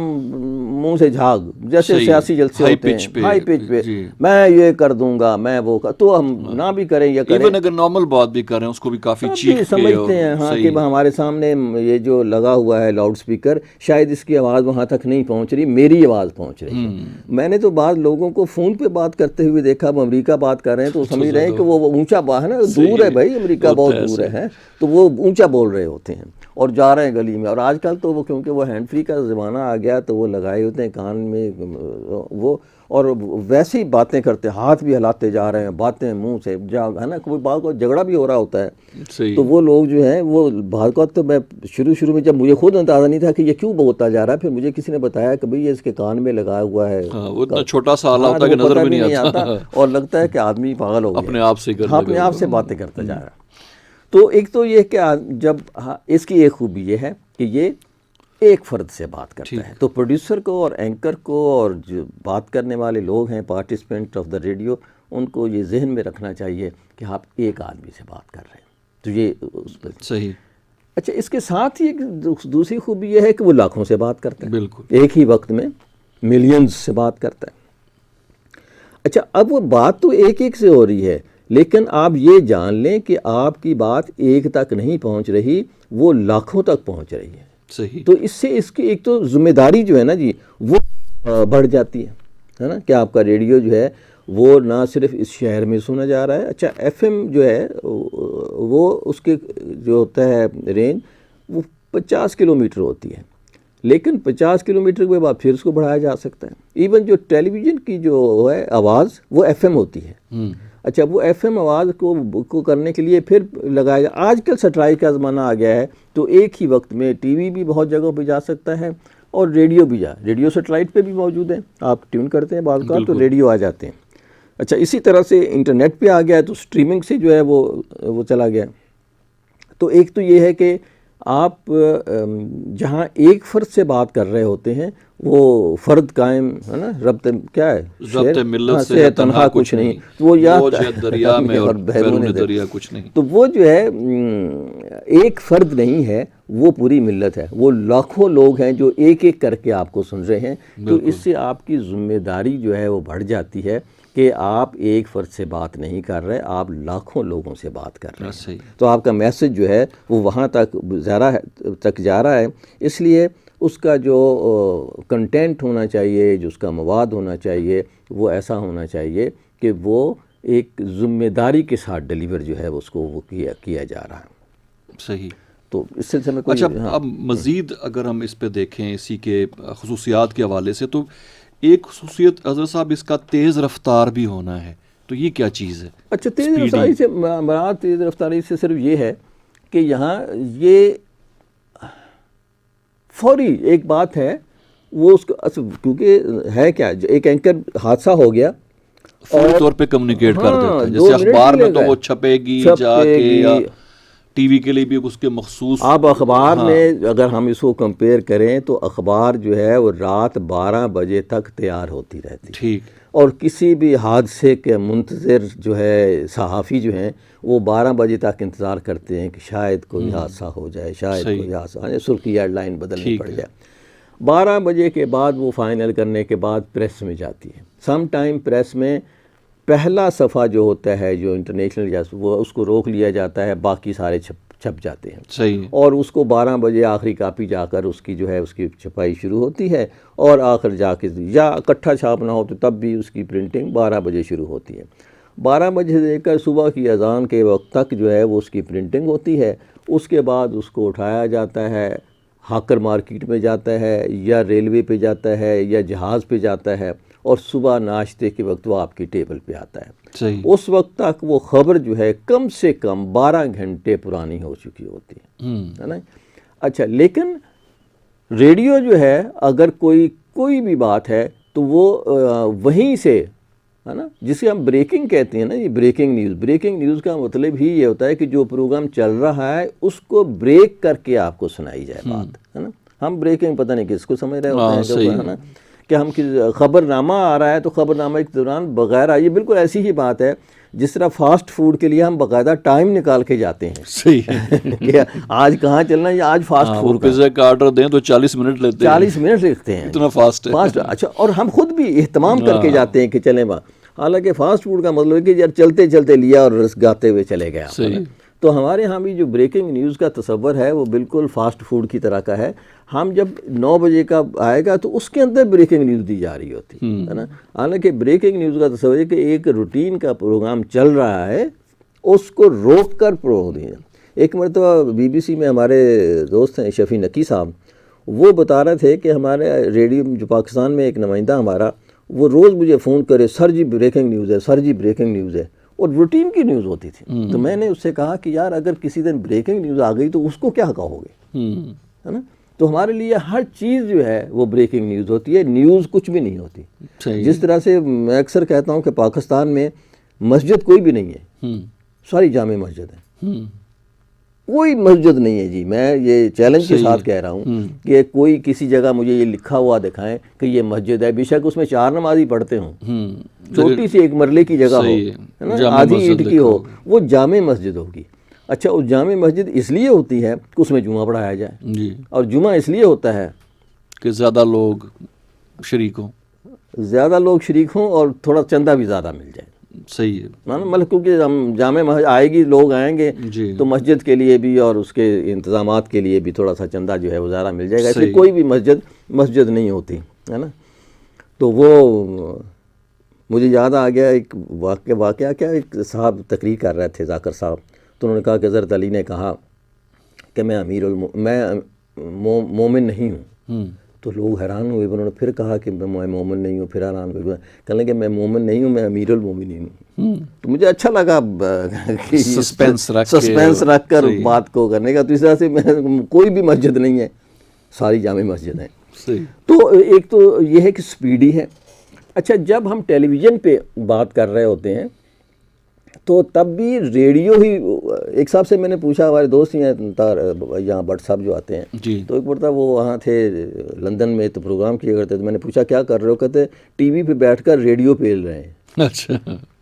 منہ سے جھاگ، جیسے سیاسی جلسے ہوتے ہیں ہائی پچ پہ، میں یہ کر دوں گا، میں وہ تو ہم نہ بھی کریں یا کریں، ایون اگر نارمل بات بھی کریں اس کو بھی کافی چیخ کے سمجھتے ہیں ہاں کہ ہمارے سامنے یہ جو لگا ہوا ہے لاؤڈ سپیکر، شاید اس کی آواز وہاں تک نہیں پہنچ رہی، میری آواز پہنچ رہی ہے۔ میں نے تو بعض لوگوں کو فون پہ بات کرتے ہوئے دیکھا، وہ امریکہ بات کر رہے ہیں تو وہ سمجھ رہے ہیں کہ وہ اونچا ہے نا، دور ہے بھائی، امریکہ بہت دور ہے، تو وہ اونچا بول رہے ہوتے ہیں اور جا رہے ہیں گلی میں۔ اور آج کل تو وہ کیونکہ وہ ہینڈ فری کا زمانہ آ گیا تو وہ لگائے ہوتے ہیں کان میں وہ، اور ویسے ہی باتیں کرتے، ہاتھ بھی ہلاتے جا رہے ہیں، باتیں منہ سے ہے نا، کوئی بات کو جھگڑا بھی ہو رہا ہوتا ہے تو وہ لوگ جو ہیں وہ بعض اوقات تو میں شروع میں جب مجھے خود اندازہ نہیں تھا کہ یہ کیوں بولتا جا رہا ہے، پھر مجھے کسی نے بتایا کہ بھئی یہ اس کے کان میں لگایا ہوا ہے، وہ اتنا چھوٹا سا آلہ ہوتا ہے کہ نظر بھی نہیں آتا اور لگتا ہے کہ آدمی پاگل ہو گیا، اپنے آپ سے باتیں کرتا جا رہا ہے۔ تو ایک تو یہ کہ جب اس کی ایک خوبی یہ ہے کہ یہ ایک فرد سے بات کرتا ہے، تو پروڈیوسر کو اور اینکر کو اور جو بات کرنے والے لوگ ہیں پارٹیسپینٹ آف دا ریڈیو، ان کو یہ ذہن میں رکھنا چاہیے کہ آپ ایک آدمی سے بات کر رہے ہیں، تو یہ اس پہ صحیح۔ اچھا، اس کے ساتھ ہی ایک دوسری خوبی یہ ہے کہ وہ لاکھوں سے بات کرتا ہے، بالکل ایک ہی وقت میں ملینز سے بات کرتا ہے۔ اچھا، اب وہ بات تو ایک سے ہو رہی ہے، لیکن آپ یہ جان لیں کہ آپ کی بات ایک تک نہیں پہنچ رہی، وہ لاکھوں تک پہنچ رہی ہے۔ صحیح۔ تو اس سے اس کی ایک تو ذمہ داری جو ہے نا جی وہ بڑھ جاتی ہے نا، کہ آپ کا ریڈیو جو ہے وہ نہ صرف اس شہر میں سنا جا رہا ہے۔ اچھا، ایف ایم جو ہے وہ اس کے جو ہوتا ہے رینج وہ 50 کلومیٹر ہوتی ہے، لیکن 50 کلومیٹر کے بعد پھر اس کو بڑھایا جا سکتا ہے۔ ایون جو ٹیلی ویژن کی جو ہے آواز وہ ایف ایم ہوتی ہے۔ اچھا، وہ ایف ایم آواز کو کرنے کے لیے پھر لگایا جا، آج کل سیٹلائٹ کا زمانہ آ گیا ہے تو ایک ہی وقت میں ٹی وی بھی بہت جگہوں پہ جا سکتا ہے اور ریڈیو بھی ریڈیو سیٹلائٹ پہ بھی موجود ہے، آپ ٹیون کرتے ہیں بعض کا تو ریڈیو آ جاتے ہیں۔ اچھا، اسی طرح سے انٹرنیٹ پہ آ گیا ہے تو سٹریمنگ سے جو ہے وہ چلا گیا۔ تو ایک تو یہ ہے کہ آپ جہاں ایک فرد سے بات کر رہے ہوتے ہیں وہ فرد قائم ہے نا، ربط کیا ہے، ربط ملت سے تنہا کچھ نہیں، وہ موج ہے دریا میں اور بیرون دریا کچھ نہیں۔ تو وہ جو ہے ایک فرد نہیں ہے، وہ پوری ملت ہے، وہ لاکھوں لوگ ہیں جو ایک ایک کر کے آپ کو سن رہے ہیں۔ تو اس سے آپ کی ذمہ داری جو ہے وہ بڑھ جاتی ہے کہ آپ ایک فرد سے بات نہیں کر رہے، آپ لاکھوں لوگوں سے بات کر رہے ہیں۔ تو آپ کا میسج جو ہے وہ وہاں تک جا رہا ہے، اس لیے اس کا جو کنٹینٹ ہونا چاہیے، جو اس کا مواد ہونا چاہیے، وہ ایسا ہونا چاہیے کہ وہ ایک ذمہ داری کے ساتھ ڈیلیور جو ہے اس کو وہ کیا جا رہا ہے۔ صحیح۔ تو اس سلسلے میں اچھا، اب مزید اگر ہم اس پہ دیکھیں اسی کے خصوصیات کے حوالے سے، تو ایک خصوصیت اظہر صاحب اس کا تیز رفتار بھی ہونا ہے، تو یہ کیا چیز ہے؟ اچھا، تیز رفتاری سے مراد تیز رفتاری سے صرف یہ ہے کہ یہاں یہ فوری ایک بات ہے، وہ اس کو کیونکہ ہے کیا، ایک اینکر حادثہ ہو گیا فوری طور پہ کمیونیکیٹ کر دیتا ہے، جیسے اخبار میں تو وہ چھپے گی جا کے، یا ٹی وی کے لیے بھی اس کے مخصوص، اب اخبار میں اگر ہم اس کو کمپیئر کریں تو اخبار جو ہے وہ رات 12 بجے تک تیار ہوتی رہتی ہے، ٹھیک، اور کسی بھی حادثے کے منتظر جو ہے صحافی جو ہیں وہ 12 بجے تک انتظار کرتے ہیں کہ شاید کوئی حادثہ ہو جائے، شاید کوئی حادثہ، سرخی ہیڈ لائن بدلنی پڑ جائے۔ 12 بجے کے بعد وہ فائنل کرنے کے بعد پریس میں جاتی ہے۔ سم ٹائم پریس میں پہلا صفحہ جو ہوتا ہے جو انٹرنیشنل، وہ اس کو روک لیا جاتا ہے، باقی سارے چھپ جاتے ہیں، صحیح، اور اس کو 12 بجے آخری کاپی جا کر اس کی جو ہے اس کی چھپائی شروع ہوتی ہے، اور آخر جا کے یا اکٹھا چھاپنا ہو تو تب بھی اس کی پرنٹنگ 12 بجے شروع ہوتی ہے۔ 12 بجے سے لے کر صبح کی اذان کے وقت تک جو ہے وہ اس کی پرنٹنگ ہوتی ہے۔ اس کے بعد اس کو اٹھایا جاتا ہے، ہاکر مارکیٹ میں جاتا ہے یا ریلوے پہ جاتا ہے یا جہاز پہ جاتا ہے، اور صبح ناشتے کے وقت وہ آپ کی ٹیبل پہ آتا ہے۔ صحیح. اس وقت تک وہ خبر جو ہے کم سے کم 12 گھنٹے پرانی ہو چکی ہوتی ہے نا. اچھا لیکن ریڈیو جو ہے اگر کوئی بھی بات ہے تو وہ وہیں سے ہے نا، جسے ہم بریکنگ کہتے ہیں نا، یہ بریکنگ نیوز کا مطلب ہی یہ ہوتا ہے کہ جو پروگرام چل رہا ہے اس کو بریک کر کے آپ کو سنائی جائے بات، ہے نا. ہم بریکنگ پتہ نہیں کس کو سمجھ رہے ہوتے ہیں ہے نا، کہ ہم خبر نامہ آ رہا ہے تو خبر نامہ کے دوران بغیر یہ بالکل ایسی ہی بات ہے جس طرح فاسٹ فوڈ کے لیے ہم باقاعدہ ٹائم نکال کے جاتے ہیں. صحیح. کہ آج کہاں چلنا ہے، آج فاسٹ فوڈ پیزا کا آرڈر دیں تو 40 منٹ لیتے ہیں، 40 منٹ لکھتے ہیں، اتنا فاسٹ ہے. اچھا، اور ہم خود بھی اہتمام کر کے جاتے ہیں کہ چلیں با. حالانکہ فاسٹ فوڈ کا مطلب ہے کہ یار چلتے چلتے لیا اور رس گاتے ہوئے چلے گئے. تو ہمارے ہاں بھی جو بریکنگ نیوز کا تصور ہے وہ بالکل فاسٹ فوڈ کی طرح کا ہے. ہم جب 9 بجے کا آئے گا تو اس کے اندر بریکنگ نیوز دی جا رہی ہوتی ہے نا. حالانکہ بریکنگ نیوز کا تصور ہے کہ ایک روٹین کا پروگرام چل رہا ہے، اس کو روک کر پروگرام دیا. ایک مرتبہ BBC میں ہمارے دوست ہیں شفیع نقی صاحب، وہ بتا رہے تھے کہ ہمارے ریڈیو جو پاکستان میں ایک نمائندہ ہمارا، وہ روز مجھے فون کرے، سر جی بریکنگ نیوز ہے، سر جی بریکنگ نیوز ہے، اور روٹین کی نیوز ہوتی تھی. تو میں نے اس سے کہا کہ یار اگر کسی دن بریکنگ نیوز آ گئی تو اس کو کیا کہو گے، ہے نا. تو ہمارے لیے ہر چیز جو ہے وہ بریکنگ نیوز ہوتی ہے، نیوز کچھ بھی نہیں ہوتی. جس طرح سے میں اکثر کہتا ہوں کہ پاکستان میں مسجد کوئی بھی نہیں ہے، ساری جامع مسجد ہے. کوئی مسجد نہیں ہے جی، میں یہ چیلنج کے ساتھ کہہ رہا ہوں کہ کوئی کسی جگہ مجھے یہ لکھا ہوا دکھائیں کہ یہ مسجد ہے، بے شک اس میں 4 نمازی پڑھتے ہوں، چھوٹی سی ایک مرلے کی جگہ ہو، ہے نا، آدھی اینٹ کی ہو، وہ جامع مسجد ہوگی. اچھا، اس جامع مسجد اس لیے ہوتی ہے کہ اس میں جمعہ پڑھایا جائے، اور جمعہ اس لیے ہوتا ہے کہ زیادہ لوگ شریک ہوں اور تھوڑا چندہ بھی زیادہ مل جائے. صحیح ہے، مطلب کیونکہ ہم جامع مسجد آئے گی، لوگ آئیں گے تو مسجد کے لیے بھی اور اس کے انتظامات کے لیے بھی تھوڑا سا چندہ جو ہے وہ زیادہ مل جائے گا. اس لیے کوئی بھی مسجد نہیں ہوتی ہے نا. تو وہ مجھے یاد آ گیا ایک واقعہ کیا، ایک صاحب تقریر کر رہے تھے، ذاکر صاحب، تو انہوں نے کہا کہ حضرت علی نے کہا کہ میں مومن نہیں ہوں. تو لوگ حیران ہوئے، انہوں نے پھر کہا کہ میں مومن نہیں ہوں، پھر حیران ہوئے، کہنے لگے میں مومن نہیں ہوں، میں امیر المومنین ہوں. تو مجھے اچھا لگا سسپینس رکھ کر بات کو کرنے کا. تو اس طرح سے کوئی بھی مسجد نہیں ہے، ساری جامع مسجد ہیں. تو ایک تو یہ ہے کہ سپیڈی ہے. اچھا، جب ہم ٹیلی ویژن پہ بات کر رہے ہوتے ہیں تو تب بھی ریڈیو ہی. ایک صاحب سے میں نے پوچھا، ہمارے دوست ہی ہیں یہاں بٹ صاحب جو آتے ہیں، تو ایک مرتبہ وہ وہاں تھے لندن میں، تو پروگرام کیا کرتے تھے. میں نے پوچھا کیا کر رہے ہو؟ کہتے ٹی وی پہ بیٹھ کر ریڈیو پیل رہے ہیں. اچھا،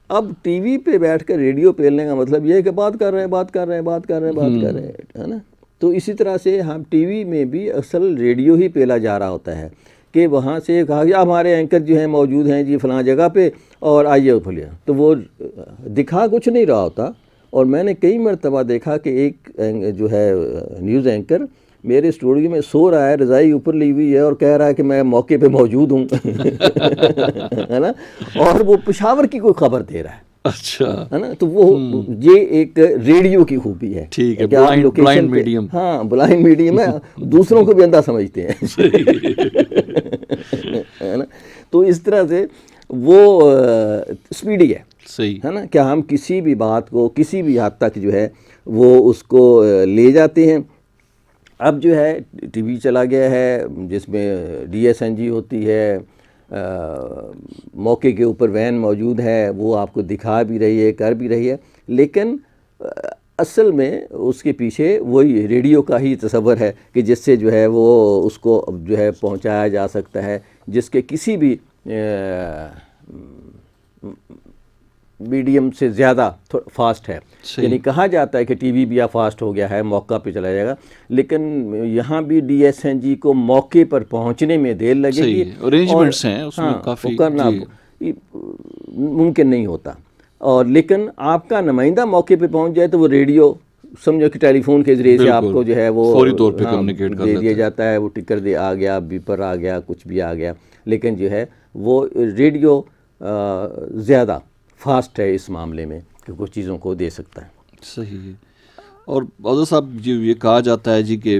اب ٹی وی پہ بیٹھ کر ریڈیو پیلنے کا مطلب یہ ہے کہ بات کر رہے ہیں، ہے نا. تو اسی طرح سے ہم ٹی وی میں بھی اصل ریڈیو ہی پیلا جا رہا ہوتا ہے کہ وہاں سے کہا کہ ہمارے اینکر جو ہیں موجود ہیں جی فلاں جگہ پہ، اور آئیے پھلیا. تو وہ دکھا کچھ نہیں رہا ہوتا. اور میں نے کئی مرتبہ دیکھا کہ ایک جو ہے نیوز اینکر میرے اسٹوڈیو میں سو رہا ہے، رضائی اوپر لی ہوئی ہے، اور کہہ رہا ہے کہ میں موقع پہ موجود ہوں، ہے نا، اور وہ پشاور کی کوئی خبر دے رہا ہے. اچھا، ہے نا. تو وہ یہ ایک ریڈیو کی خوبی ہے. ٹھیک ہے، بلائنڈ میڈیم. ہاں، بلائنڈ میڈیم ہے، دوسروں کو بھی اندھا سمجھتے ہیں، ہے نا. تو اس طرح سے وہ سپیڈی ہے، صحیح ہے نا، کہ ہم کسی بھی بات کو کسی بھی حد تک جو ہے وہ اس کو لے جاتے ہیں. اب جو ہے ٹی وی چلا گیا ہے جس میں DSNG ہوتی ہے، موقع کے اوپر وین موجود ہے، وہ آپ کو دکھا بھی رہی ہے، کر بھی رہی ہے، لیکن اصل میں اس کے پیچھے وہی ریڈیو کا ہی تصور ہے کہ جس سے جو ہے وہ اس کو جو ہے پہنچایا جا سکتا ہے، جس کے کسی بھی میڈیم سے زیادہ فاسٹ ہے. یعنی کہا جاتا ہے کہ ٹی وی بھی اب فاسٹ ہو گیا ہے، موقع پہ چلا جائے گا، لیکن یہاں بھی DSNG کو موقع پر پہنچنے میں دیر لگے گی، ارینجمنٹس ہیں اس میں کافی، کرنا ممکن نہیں ہوتا. اور لیکن آپ کا نمائندہ موقع پہ پہنچ جائے تو وہ ریڈیو سمجھو کہ ٹیلی فون کے ذریعے سے آپ کو جو ہے وہ فوری طور پہ کمیونیکیٹ کر دے دیا جاتا ہے. وہ ٹکر دے آ گیا، بیپر آ گیا، کچھ بھی آ گیا، لیکن جو ہے وہ ریڈیو زیادہ فاسٹ ہے اس معاملے میں کہ کچھ چیزوں کو دے سکتا ہے. صحیح. اور عوضہ صاحب جی یہ کہا جاتا ہے جی کہ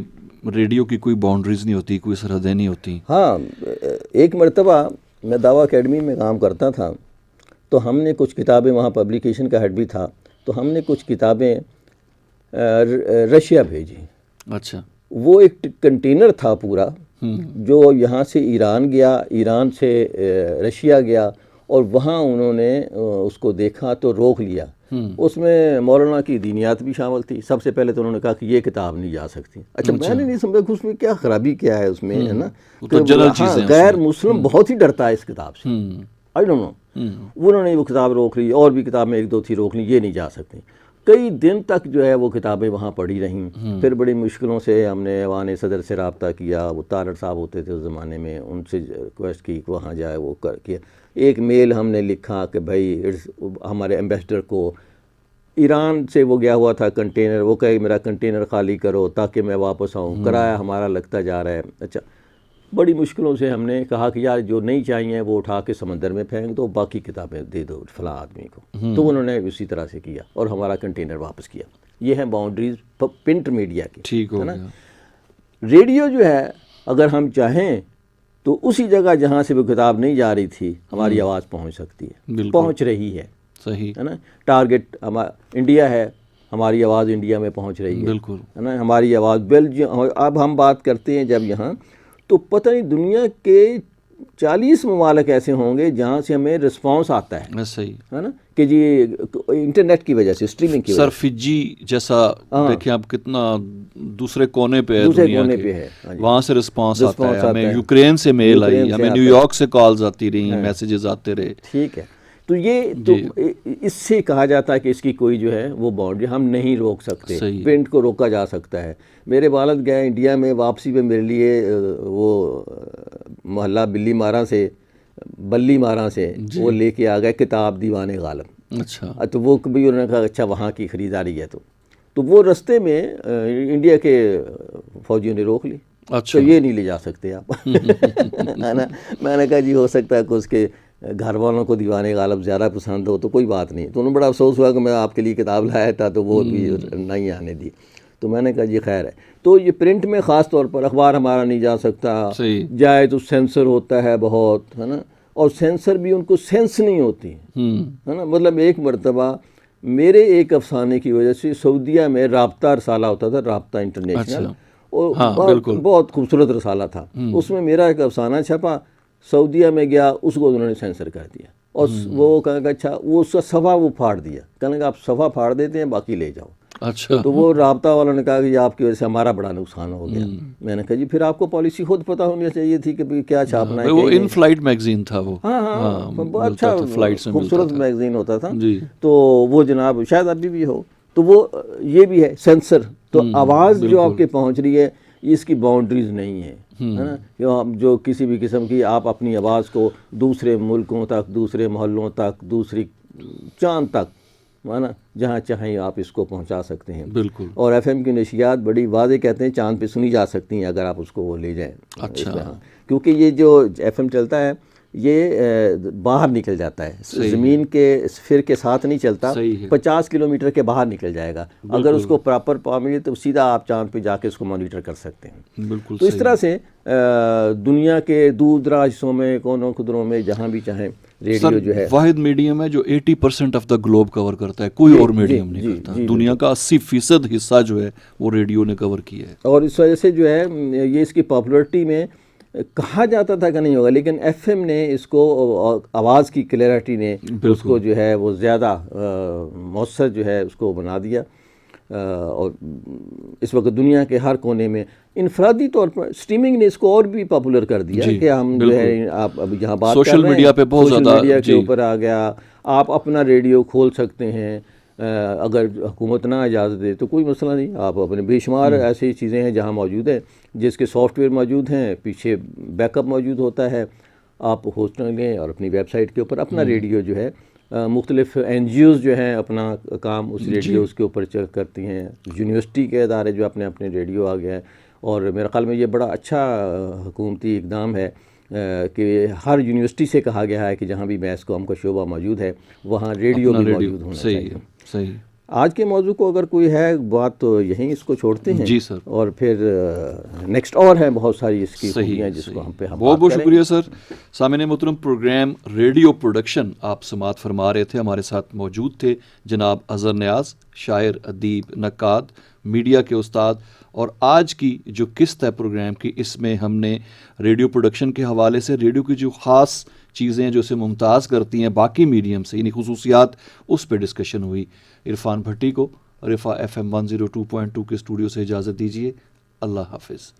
ریڈیو کی کوئی باؤنڈریز نہیں ہوتی، کوئی سرحدیں نہیں ہوتی. ہاں، ایک مرتبہ میں دعویٰ اکیڈمی میں کام کرتا تھا تو ہم نے کچھ کتابیں، وہاں پبلیکیشن کا ہیڈ بھی تھا، تو ہم نے کچھ کتابیں رشیا بھیجی. اچھا. وہ ایک کنٹینر تھا پورا جو یہاں سے ایران گیا، ایران سے رشیا گیا، اور وہاں انہوں نے اس کو دیکھا تو روک لیا. اس میں مولانا کی دینیات بھی شامل تھی. سب سے پہلے تو انہوں نے کہا کہ یہ کتاب نہیں جا سکتی. اچھا میں نے نہیں سمجھا کہ اس میں کیا خرابی کیا ہے اس میں، ہے نا، کہ غیر مسلم بہت ہی ڈرتا ہے اس کتاب سے. I don't know. انہوں نے وہ کتاب روک لی، اور بھی کتابیں ایک دو تھی روک لی، یہ نہیں جا سکتی. کئی دن تک جو ہے وہ کتابیں وہاں پڑھی رہیں. پھر بڑی مشکلوں سے ہم نے ایوان صدر سے رابطہ کیا. وہ تارڑ صاحب ہوتے تھے اس زمانے میں، ان سے ریکویسٹ کی کہ وہاں جائے. وہ کیا، ایک میل ہم نے لکھا کہ بھائی ہمارے ایمبیسڈر کو، ایران سے وہ گیا ہوا تھا کنٹینر، وہ کہے میرا کنٹینر خالی کرو تاکہ میں واپس آؤں. کرایہ ہمارا لگتا جا رہا ہے. اچھا بڑی مشکلوں سے ہم نے کہا کہ یار جو نہیں چاہیے وہ اٹھا کے سمندر میں پھینک دو، باقی کتابیں دے دو فلاں آدمی کو. تو انہوں نے اسی طرح سے کیا اور ہمارا کنٹینر واپس کیا. یہ ہیں باؤنڈریز پرنٹ میڈیا کی. ٹھیک ہو ہے نا. گیا. ریڈیو جو ہے اگر ہم چاہیں تو اسی جگہ جہاں سے وہ کتاب نہیں جا رہی تھی ہماری آواز پہنچ سکتی ہے، پہنچ رہی ہے. صحیح ہے نا. ٹارگٹ انڈیا ہے، ہماری آواز انڈیا میں پہنچ رہی ہے. بالکل. ہے نا. ہماری آواز بیلجیم، اب ہم بات کرتے ہیں جب یہاں، تو پتہ نہیں دنیا کے 40 ممالک ایسے ہوں گے جہاں سے ہمیں رسپانس آتا ہے. صحیح ہے نا، کہ جی انٹرنیٹ کی وجہ سے، اسٹریمنگ کی وجہ سر فجی جیسا دیکھیں آپ کتنا دوسرے کونے پہ ہے، دوسرے دنیا کونے کے، پہ ہے. وہاں سے رسپانس آتا ہے. ہمیں یوکرین سے میل آئی، ہمیں نیو یارک سے کالز آتی رہی، میسیجز آتے رہے. ٹھیک ہے. تو یہ تو اس سے کہا جاتا ہے کہ اس کی کوئی جو ہے وہ باؤنڈری ہم نہیں روک سکتے. پرنٹ کو روکا جا سکتا ہے. میرے والد گئے انڈیا میں، واپسی پہ میرے لیے وہ محلہ بلی مارا سے وہ لے کے آ گئے کتاب دیوان غالب. اچھا. تو وہ کبھی انہوں نے کہا اچھا وہاں کی خریداری ہے. تو وہ رستے میں انڈیا کے فوجیوں نے روک لی. اچھا. تو یہ نہیں لے جا سکتے آپ. ہے نا. میں نے کہا جی ہو سکتا ہے کہ اس کے گھر والوں کو دیوان غالب زیادہ پسند ہو تو کوئی بات نہیں. تو انہوں نے بڑا افسوس ہوا کہ میں آپ کے لیے کتاب لایا تھا تو وہ بھی نہیں آنے دی. تو میں نے کہا جی خیر ہے. تو یہ پرنٹ میں خاص طور پر اخبار ہمارا نہیں جا سکتا. جائے تو سینسر ہوتا ہے بہت، ہے نا. اور سینسر بھی ان کو سینس نہیں ہوتی، ہے نا. مطلب ایک مرتبہ میرے ایک افسانے کی وجہ سے سعودیہ میں رابطہ رسالہ ہوتا تھا، رابطہ انٹرنیشنل، اور بہت خوبصورت رسالہ تھا. اس میں میرا ایک افسانہ چھپا. سعودیہ میں گیا، اس کو انہوں نے سینسر کر دیا، اور وہ کہنے کا اچھا وہ اس کا صفحہ وہ پھاڑ دیا. کہنے کا آپ صفحہ پھاڑ دیتے ہیں باقی لے جاؤ. اچھا. تو وہ رابطہ والوں نے کہا کہ آپ کی وجہ سے ہمارا بڑا نقصان ہو گیا. میں نے کہا جی پھر آپ کو پالیسی خود پتہ ہونی چاہیے تھی کہ کیا چھاپنا ہے. وہ ان فلائٹ میگزین تھا وہ. ہاں اچھا خوبصورت میگزین ہوتا تھا. جی. تو وہ جناب شاید ابھی بھی ہو. تو وہ یہ بھی ہے سینسر. تو آواز جو آپ کے پہنچ رہی ہے اس کی باؤنڈریز نہیں ہے نا. جو کسی بھی قسم کی آپ اپنی آواز کو دوسرے ملکوں تک، دوسرے محلوں تک، دوسری چاند تک، ہے نا، جہاں چاہیں آپ اس کو پہنچا سکتے ہیں. بالکل. اور ایف ایم کی نشریات بڑی واضح کہتے ہیں چاند پہ سنی جا سکتی ہیں اگر آپ اس کو وہ لے جائیں. اچھا. کیونکہ یہ جو ایف ایم چلتا ہے یہ باہر نکل جاتا ہے، زمین کے اسفیر کے ساتھ نہیں چلتا. 50 کلومیٹر کے باہر نکل جائے گا. اگر اس کو پراپر پا ملے تو سیدھا آپ چاند پہ جا کے اس کو مانیٹر کر سکتے ہیں. بالکل. تو اس طرح سے دنیا کے دور دراز حصوں میں، کونوں خدروں میں، جہاں بھی چاہیں ریڈیو جو ہے واحد میڈیم ہے جو 80% آف دا گلوب کور کرتا ہے. کوئی اور میڈیم نہیں کرتا. دنیا کا 80% حصہ جو ہے وہ ریڈیو نے کور کیا ہے. اور اس وجہ سے جو ہے یہ اس کی پاپولرٹی میں کہا جاتا تھا کہ نہیں ہوگا، لیکن ایف ایم نے اس کو، آواز کی کلیئرٹی نے اس کو جو ہے وہ زیادہ مؤثر جو ہے اس کو بنا دیا. اور اس وقت دنیا کے ہر کونے میں انفرادی طور پر اسٹریمنگ نے اس کو اور بھی پاپولر کر دیا کہ ہم جو ہے آپ اب جہاں بات کر رہے ہیں سوشل میڈیا پہ بہت زیادہ، میڈیا کے اوپر آ گیا. آپ اپنا ریڈیو کھول سکتے ہیں، اگر حکومت نہ اجازت دے تو کوئی مسئلہ نہیں. آپ اپنے بے شمار ایسی چیزیں ہیں جہاں موجود ہیں، جس کے سافٹ ویئر موجود ہیں، پیچھے بیک اپ موجود ہوتا ہے. آپ ہوسٹنگ لیں اور اپنی ویب سائٹ کے اوپر اپنا ریڈیو جو ہے، مختلف این جی اوز جو ہیں اپنا کام اس ریڈیوز کے اوپر کرتی ہیں. یونیورسٹی کے ادارے جو اپنے ریڈیو آ گئے ہیں. اور میرے خیال میں یہ بڑا اچھا حکومتی اقدام ہے کہ ہر یونیورسٹی سے کہا گیا ہے کہ جہاں بھی میس کام کا شعبہ موجود ہے وہاں ریڈیو بھی موجود ہونا چاہیے. صحیح. آج کے موضوع کو اگر کوئی ہے بات تو یہیں اس کو چھوڑتے ہیں جی سر، اور پھر نیکسٹ اور ہیں بہت ساری اس کی خوبیاں جس کو ہم پہ ہم بہت بہت بات کریں شکریہ سر. سامعین محترم، پروگرام ریڈیو پروڈکشن آپ سماعت فرما رہے تھے. ہمارے ساتھ موجود تھے جناب اظہر نیاز، شاعر، ادیب، نقاد، میڈیا کے استاد. اور آج کی جو قسط ہے پروگرام کی، اس میں ہم نے ریڈیو پروڈکشن کے حوالے سے ریڈیو کی جو خاص چیزیں جو اسے ممتاز کرتی ہیں باقی میڈیم سے، یعنی خصوصیات، اس پہ ڈسکشن ہوئی. عرفان بھٹی کو رفا FM 102.2 کے اسٹوڈیو سے اجازت دیجیے. اللہ حافظ.